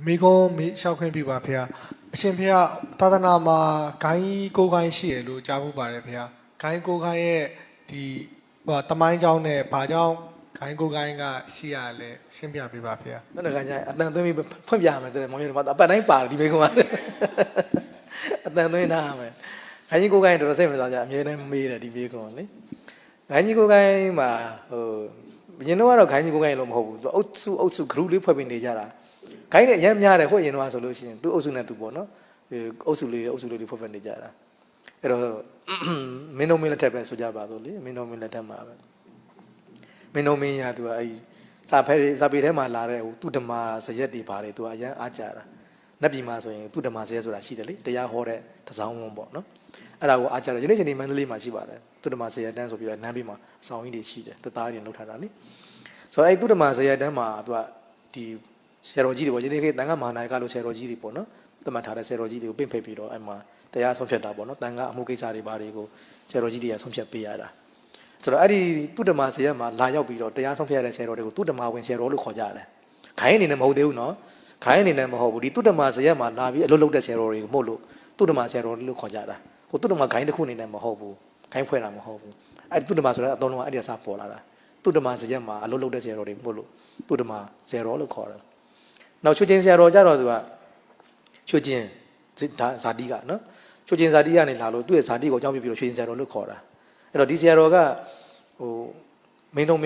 မိကုံးမိရှောက်ခွင့်ပြပါဖေ။အရှင်ဖေသာသနာမှာဂိုင်းကိုဂိုင်းရှိရလို့ကြားဖို့ပါတယ်ဖေ။ဂိုင်းကိုဂိုင်းရဲ့ဒီတမိုင်းเจ้าနဲ့ဘာကြောင့်ဂိုင်းကိုဂိုင်းကရှိရလဲရှင်းပြပေးပါဖေ။နောက်တစ်ခါကျရင်အတန်သွင်းပြီးဖွင့်ပြရမယ်တဲ့မောင်ကြီးတို့အပတ်တိုင်းပါတယ်ဒီမိကုံးကအတန်သွင်းထားရမယ်။ဂိုင်းကိုဂိုင်းတော်တော်စိတ်ဝင်စားကြအမြဲတမ်းမေးတယ်ဒီမိကုံးလေ။ဂိုင်းကိုဂိုင်းမှာရင်တော့ဂိုင်းကိုဂိုင်းလို့မဟုတ်ဘူး။အုပ်စု group လေးဖွဲ့ပြီးနေကြတာ။ဂိုင်းနဲ့ရမ်းများတယ်ဟုတ်ရင်တော့ဆိုလို့ရှိရင်သူ့အုပ်စုနဲ့သူပေါ့နော်အုပ်စုလေးဖွဲ့ဖွဲ့နေကြတာအဲ့တော့မင်းတို့မင်းလက်ထက်ပဲဆိုကြပါစို့လေမင်းတို့မင်းလက်ထက်မှာပဲမင်းတို့မင်းရသူကအဲ့စာပေထဲမှာလာတဲ့သူဓမ္မဇရက်တွေပါတယ်သူကအရန်အားကြတာနတ်ပြည်မှာဆိုရင်သူဓမ္မဇရက်ဆိုတာရှိတယ်လေတရားဟောတဲ့တစောင်းဝန်းပေါ့နော်အဲ့ဒါကိုအားကြတော့ယနေ့ချိန်ဒီမန္တလေးမှာရှိပါတယ်သူဓမ္မဇရက်တန်းဆိုပြီးတော့နန်းပြည်မှာအဆောင်ကြီးတွေရှိတယ်တသားတွေလှုပ်ထားတာလေဆိုတော့အဲ့သူဓမ္မဇရက်တန်းမှာသူကဒီဆရာတော်ကြီးတွေပေါ့ယနေ့ခေတ်တန်ခါမဟာနာယကလို့ဆရာတော်ကြီးတွေပေါ့နော်သတ်မှတ်ထားတဲ့ဆရာတော်ကြီးတွေကိုပင့်ဖိတ်ပြီးတော့အဲ့မှာတရားဆုံးဖြတ်တာပေါ့နော်တန်ခါအမှုကိစ္စတွေဘာတွေကိုဆရာတော်ကြီးတွေကဆုံးဖြတ်ပေးရတာဆိုတော့အဲ့ဒီသူဓမ္မဇရက်မှာလာရောက်ပြီးတော့တရားဆုံးဖြတ်ရတဲ့ဆရာတော်တွေကိုသူဓမ္မဝင်ဆရာတော်လို့ခေါ်ကြတယ်ခိုင်းအနေနဲ့မဟုတ်သေးဘူးနော်ခိုင်းအနေနဲ့မဟုတ်ဘူးဒီသူဓမ္မဇရက်မှာလာပြီးအလုပ်လုပ်တဲ့ဆရာတော်တွေကိုမို့လို့သူဓမ္မဆရာတော်လို့ခေါ်ကြတာဟိုသူဓမ္မခိုင်းတစ်ခုအနေနဲ့မဟုတ်ဘူးခိုင်းဖွဲ့တာမဟုတ်ဘူးအဲ့သူဓမ္မဆိုတဲ့အသုံးလုံးအဲ့ဒီအစားပေါ်လာတာသူဓမ္မဇရက်မှာအလုပ်လုပ်တဲ့ဆရာတော်တွေမို့လို့သူဓမ္မဆရာတော်လို့ခေါ်တယ်နောက်ချွတ်ချင်းဆရာတော်ကြတော့သူကချွတ်ချင်းဇာတိကနော်ချွတ်ချင်းဇာတိကနေလာလို့သူ့ရဲ့ဇာတိကိုအကြောင်းပြပြီးတော့ချွတ်ချင်းဆရာတော်လို့ခေါ်တာအဲ့တော့ဒီဆရာတော်ကဟိုမင်းတို့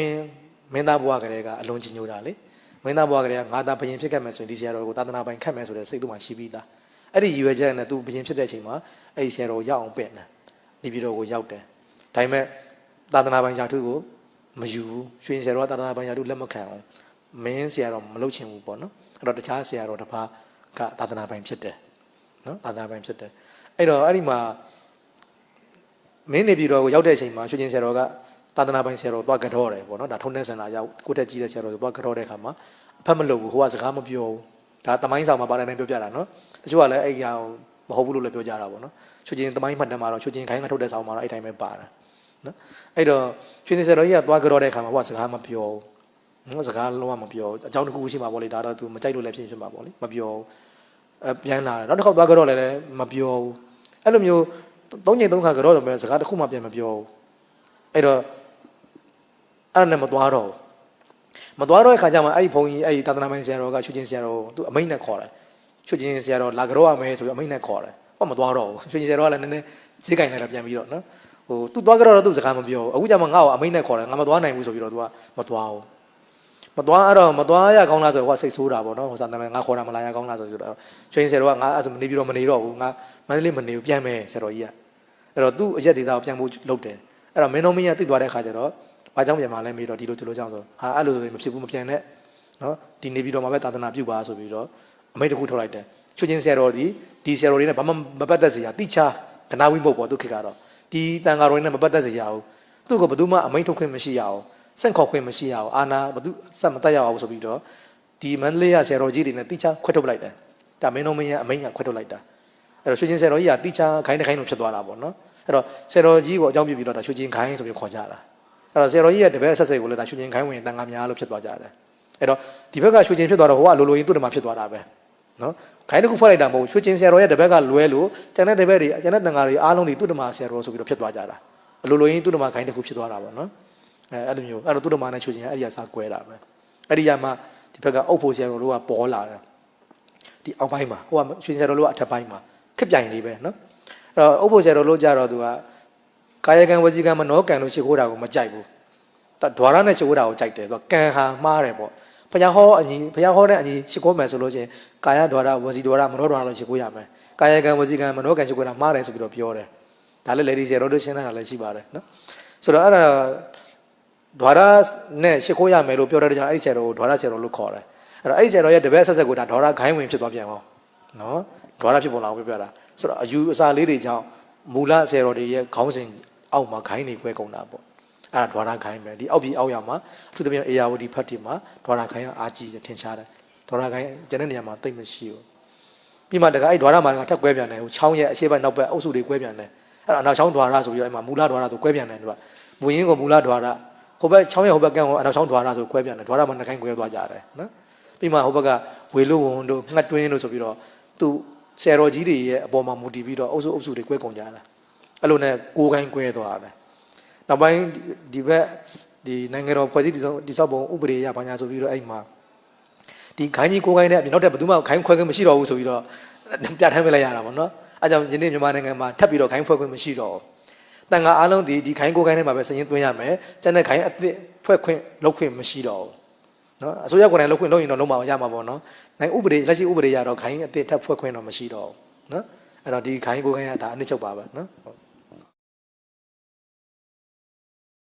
မင်းသားဘဝကလေးကအလုံးကြီးညိုတာလေမင်းသားဘဝကလေးကငါသားဘယင်ဖြစ်ခဲ့မယ်ဆိုရင်ဒီဆရာတော်ကိုသာသနာပိုင်ခတ်မယ်ဆိုတဲ့စိတ်သူ့မှာရှိပြီးသားအဲ့ဒီရည်ရွယ်ချက်နဲ့သူဘယင်ဖြစ်တဲ့အချိန်မှာအဲ့ဒီဆရာတော်ရောက်အောင်ပင့်တယ်နေပြည်တော်ကိုရောက်တယ်ဒါပေမဲ့သာသနာပိုင်ယာထုကိုမယူဘူးရွှေဆရာတော်ကသာသနာပိုင်ယာထုလက်မခံအောင်မင်းဆရာတော်မလုပ်ချင်ဘူးပေါ့နော်အဲ့တော့တခြားဆရာတော်တစ်ပါးကသာသနာပိုင်ဖြစ်တယ်နော်သာသနာပိုင်ဖြစ်တယ်အဲ့တော့အဲ့ဒီမှာမင်းနေပြည်တော်ကိုရောက်တဲ့အချိန်မှာရွှေချင်းဆရာတော်ကသာသနာပိုင်ဆရာတော်သွားကြောတယ်ပေါ့နော်ဒါထုံးတဲ့စင်လာရောက်ကိုတက်ကြီးတဲ့ဆရာတော်သွားကြောတဲ့အခါမှာအဖက်မလုပ်ဘူးဟိုကစကားမပြောဘူးဒါတမိုင်းဆောင်မှာပါတယ်နိုင်ပြောပြတာနော်တချို့ကလည်းအဲ့ကောင်မဟုတ်ဘူးလို့လည်းပြောကြတာပေါ့နော်ရွှေချင်းတမိုင်းမှတ်တမ်းမှာတော့ရွှေချင်းခိုင်းကထုတ်တဲ့ဆောင်မှာတော့အဲ့တိုင်းပဲပါတယ်နော်အဲ့တော့ရွှေချင်းဆရာတော်ကြီးကသွားကြောတဲ့အခါမှာဟိုကစကားမပြောဘူးငါစကားလုံးဝမပြောအကြောင်းတစ်ခုရှိမှာပေါ့လေဒါတော့ तू မကြိုက်လို့လည်းဖြစ်မှာပေါ့လေမပြောပြန်လာတယ်နောက်တစ်ခေါက်သွားကြတော့လည်းမပြောဘူးအဲ့လိုမျိုး၃ချိန်၃ခါကြတော့လည်းစကားတစ်ခုမှပြန်မပြောဘူးအဲ့တော့အဲ့နဲ့မသွားတော့တဲ့ခါကျမှအဲ့ဒီဘုံကြီးအဲ့ဒီသာသနာ့ဆရာတော်ကချွတ်ချင်းဆရာတော် तू အမိန့်နဲ့ခေါ်တယ်ချွတ်ချင်းဆရာတော်လာကြတော့ရမယ်ဆိုပြီးအမိန့်နဲ့ခေါ်တယ်ဟောမသွားတော့ဘူးချွတ်ချင်းဆရာတော်ကလည်းနည်းနည်းဈေးကင်လိုက်တာပြန်ပြီးတော့နော်ဟို तू သွားကြတော့ तू စကားမပြောဘူးအခုကျမှငါ့ကိုအမိန့်နဲ့ခေါ်တယ်ငါမသွားနိုင်ဘူးဆိုပြီးတော့ तू ကမသွားဘူးမသွားရကောင်းလားဆိုတော့စိတ်ဆိုးတာပေါ့နော်ဟိုစာနာမည်ငါခေါ်တာမလာရကောင်းလားဆိုတော့ချွင်းဆယ်တော့ငါအဲ့ဆိုနေပြီးတော့မနေတော့ဘူးငါမန္တလေးမနေဘူးပြန်မယ်ဆယ်တော်ကြီးကအဲ့တော့သူ့အရက်ဒေတာကိုပြန်ဖို့လုပ်တယ်အဲ့တော့မင်းတော်မင်းကသိသွားတဲ့ခါကျတော့ဘာကြောင့်ပြန်มาလဲမေးတော့ဒီလိုကြောင့်ဆိုဟာအဲ့လိုဆိုရင်မဖြစ်ဘူးမပြန်နဲ့နော်ဒီနေပြီးတော့မှပဲသာသနာပြုပါဆိုပြီးတော့အမိန့်တစ်ခုထုတ်လိုက်တယ်ချွင်းဆယ်တော်ဒီဆယ်တော်တွေနဲ့ဘာမှမပတ်သက်စေရတိချာကနာဝိမုတ်ပေါ့သူခေတ်ကတော့ဒီတန်ဃာတော်တွေနဲ့မပတ်သက်စေရဘူးသူ့ကိုဘယ်သူမှအမိန့်ထုတ်ခွင့်မရှိရအောင်စင့်ခေါ်ခွင့်မရှိရအောင်အာနာဘသူစက်မတက်ရအောင်ဆိုပြီးတော့ဒီမန္တလေးရဆရာတော်ကြီးတွေနဲ့တိချာခွဲထုတ်လိုက်တယ်ဒါမင်းတော်မင်းရအမိန့်ကခွဲထုတ်လိုက်တာအဲ့တော့ရွှေချင်းဆရာတော်ကြီးကတိချာခိုင်းတစ်ခိုင်းလို့ဖြစ်သွားတာပေါ့နော်အဲ့တော့ဆရာတော်ကြီးကိုအကြောင်းပြပြီးတော့ဒါရွှေချင်းခိုင်းဆိုပြီးခေါ်ကြတာအဲ့တော့ဆရာတော်ကြီးရဲ့တပည့်ဆက်စိတ်ကိုလည်းဒါရွှေချင်းခိုင်းဝင်တန်ခါများလို့ဖြစ်သွားကြတယ်အဲ့တော့ဒီဘက်ကရွှေချင်းဖြစ်သွားတော့ဟိုကလိုလိုကြီးသူ့တမဖြစ်သွားတာပဲနော်ခိုင်းတစ်ခုဖွဲ့လိုက်တာမဟုတ်ရွှေချင်းဆရာတော်ရဲ့တပည့်ကလွဲလို့ကျန်တဲ့တပည့်တွေကျန်တဲ့တန်ခါတွေအားလုံးဒီသူ့တမဆရာတော်ဆိုပြီးတော့ဖြစ်သွားကြတာအလိုလိုကြီးသူ့တမခိုင်းတစ်ခုဖြစ်သွားတာပေါ့နော်အဲ့လိုမျိုးအဲ့တော့သူ့တမနဲ့ချွတ်ချင်းအဲ့ဒီကစားကွဲတာပဲအဲ့ဒီကမှဒီဘက်ကအုပ်ဖို့ဆရာတော်တို့ကပေါ်လာတယ်ဒီအောက်ပိုင်းမှာဟိုကရွှေဆရာတော်တို့ကအထက်ပိုင်းမှာခက်ပြိုင်လေးပဲနော်အဲ့တော့အုပ်ဖို့ဆရာတော်တို့ကြတော့သူကကာယကံဝစီကံမနောကံလို့ရှိခိုးတာကိုမကြိုက်ဘူးဒွါရနဲ့ရှိခိုးတာကိုကြိုက်တယ်သူကကံဟာမှားတယ်ပေါ့ဘုရားဟောတဲ့အညီရှိခိုးမယ်ဆိုလို့ချင်းကာယဒွါရဝစီဒွါရမနောဒွါရလို့ရှိခိုးရမယ်ကာယကံဝစီကံမနောကံရှိခိုးတာမှားတယ်ဆိုပြီးတော့ပြောတယ်ဒါလည်းလေဒီဆရာတော်တို့ရှင်းတာလည်းရှိပါတယ်နော်ဆိုတော့အဲ့ဒါဒွါရနဲ့ရှိခိုးရမယ်လို့ပြောတဲ့ကြောင့်အဲ့ဒီဆရာတော်ကိုဒွါရဆရာတော်လို့ခေါ်တယ်အဲ့တော့အဲ့ဒီဆရာတော်ရဲ့တပည့်ဆက်ကိုဒါဒွါရခိုင်းဝင်ဖြစ်သွားပြန်အောင်နော်ဒွါရဖြစ်ပုံလောက်ပြောတာဆိုတော့အယူအဆလေးတွေကြောင့်မူလဆရာတော်တွေရဲ့ခေါင်းစဉ်အောက်မှာခိုင်းနေခွဲကုန်တာပေါ့အဲ့ဒါဒွါရခိုင်းပဲဒီအောက်ပြီးအောက်ရမှာအထူးသဖြင့်အေယာဝတီဖတ်တီမှာဒွါရခိုင်းအားကြီးထင်ရှားတယ်ဒွါရခိုင်းကျန်တဲ့နေရာမှာသိမ့်မရှိဘူးပြီးမှတခါအဲ့ဒွါရမှာထပ်ကွဲပြန်တယ်ဟိုချောင်းရဲ့အရှေ့ဘက်နောက်ဘက်အုပ်စုတွေကွဲပြန်တယ်အဲ့ဒါနောက်ချောင်းဒွါရဆိုပြီးတော့အဲ့မှာမူလဒွါရဆိုကွဲပြန်တယ်သူကမူရင်းကမူလဒွါရဟိုဘက်ချောင်းရဲ့ဟိုဘက်ကန်းကိုအနောက်ချောင်းဒွါရဆိုကွဲပြန်တယ်ဒွါရမှာနှခိုင်းကွဲသွားကြတယ်နော် ပြီးမှဟိုဘက်ကဝေလို့ဝန်တို့ငှက်တွင်းတို့ဆိုပြီးတော့သူဆယ်တော်ကြီးတွေရဲ့အပေါ်မှာမူတည်ပြီးတော့အုပ်စုတွေကွဲကုန်ကြတာအဲ့လိုနဲ့ကိုယ်ကိုင်းကွဲသွားတယ်နောက်ပိုင်းဒီဘက်ဒီနိုင်ငံတော်ဖွဲ့စည်းတည်ဆောက်ပုံဥပဒေရဘာညာဆိုပြီးတော့အဲ့မှာဒီခိုင်းကြီးကိုယ်ကိုင်းတဲ့အပြင်နောက်ထပ်ဘယ်သူမှခိုင်းခွဲခွင့်မရှိတော့ဘူးဆိုပြီးတော့ပြဋ္ဌာန်းပေးလိုက်ရတာပေါ့နော်အဲကြောင့်ယနေ့မြန်မာနိုင်ငံမှာထပ်ပြီးတော့ခိုင်းဖွဲ့ခွင့်မရှိတော့တန်ခါအားလုံးဒီခိုင်းကိုယ်ကိုင်းထဲမှာပဲစရင်သွင်းရမယ်ကျန်တဲ့ခိုင်းအသစ်ဖွဲ့ခွင့်လုပ်ခွင့်မရှိတော့ဘူးနော်အစိုးရကိုယ်တိုင်လုပ်ခွင့်လုပ်ရင်တော့လုံးမအောင်ရမှာပေါ့နော်နိုင်ငံဥပဒေလက်ရှိဥပဒေရတော့ခိုင်းအသစ်ထပ်ဖွဲ့ခွင့်တော့မရှိတော့ဘူးနော်အဲ့တော့ဒီခိုင်းကိုယ်ကိုင်းကဒါအနည်းချုပ်ပါပဲနော်